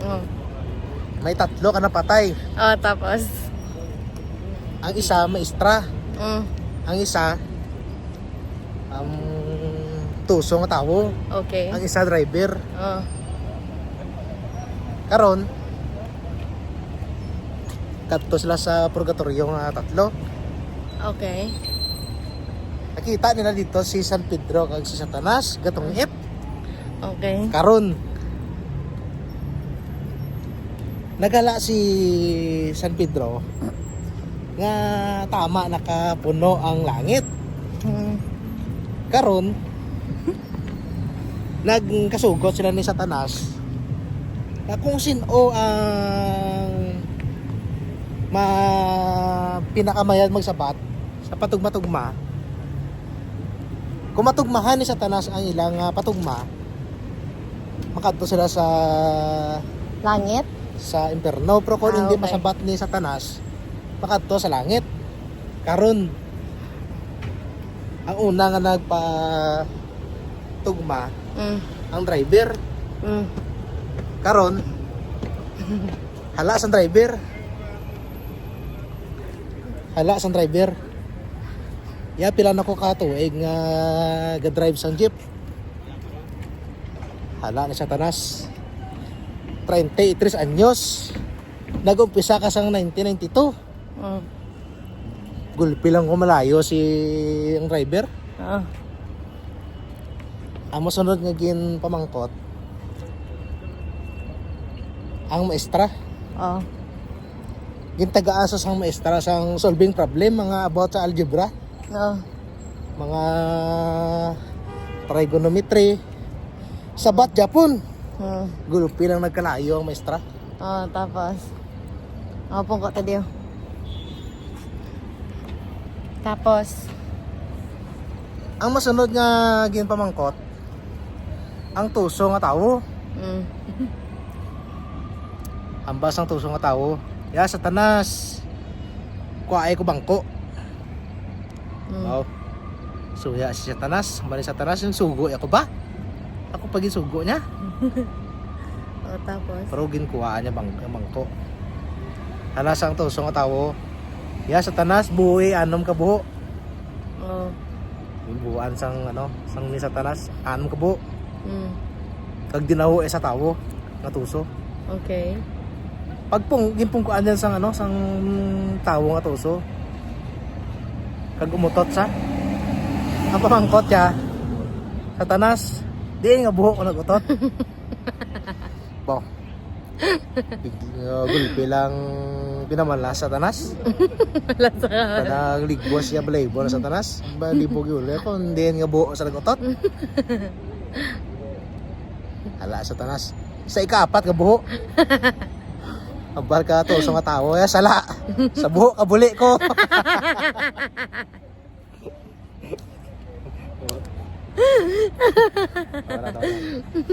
Oh. May 3 ka na patay. Oh, tapos? Ang isa, maestra. Mm. Ang isa, tuso nga tao. Okay. Ang isa, driver. Oh. Karon, kadto sila sa purgatorio nga 3. Okay. Nakita nila dito si San Pedro kag si Satanas, gatong ip. Okay. Karon, nagala si San Pedro nga tama nakapuno ang langit. Mm. Karon, nagkasugot sila ni Satanas na kung sino ang pinakamayad magsabat sa patugma-tugma. Kung matugmahan ni Satanas ang ilang patugma, makadto sila sa Langit? imperno. Pero kung hindi Okay. masabat ni Satanas, makadto sa langit. Karon, ang una nga nagpa-tugma Mm. ang driver. Mm. Karon, hala sa driver. Hala sa driver. Ya pila na ko katuig nga ga-drive sang jeep. Hala ni Satanas. 33 anyos. Nag-umpisa ka sang 1992. Mm. Gulpi lang ko malayo si ang driver. Oh. Ang masunod nga gin pamangkot ang maestra. Oh. Gintaga-asa sang maestra sang solving problem mga about sa algebra, Oh. mga trigonometry. Sabat Japon. Mm. Gulpi lang nagkalayo ang maestra. Oh, tapos? Oh, pungkot ta diyo. Tapos? Ang masunod nga gin pamangkot ang tuso nga tawo. Mm. Ambas ang tuso nga tawo. Ya Satanas. Kuwaay ko bangko. Mm. Wow. So ya si Satanas, mali Satanas yung sugo ako ba? Ako pag sugo niya. Oh, tapos? Pero ginkuhaan niya bangko. Halas ang tuso nga tawo. Ya Satanas buhi anom ka buho. Oh. Yung buhaan sang sang ni Satanas anom ka buho. Mm. Kag dinaho sa tawo nga tuso. Okay. Pagpung gimpungkuan niya sang sang tawo nga tuso. Kag umutot sa ang pamangkot siya. Satanas, di nga buho ko nagutot. Bo. Gulpi lang pinamala sa Satanas. Wala sa Nagligwas siya balaybo na Satanas. Balibog yun. Kung hindi nga buho sa nagutot. Hala Satanas. Sa ika-4 ka buho. Abar ka to sa nga tao. Sala. Sa buho ka buli ko.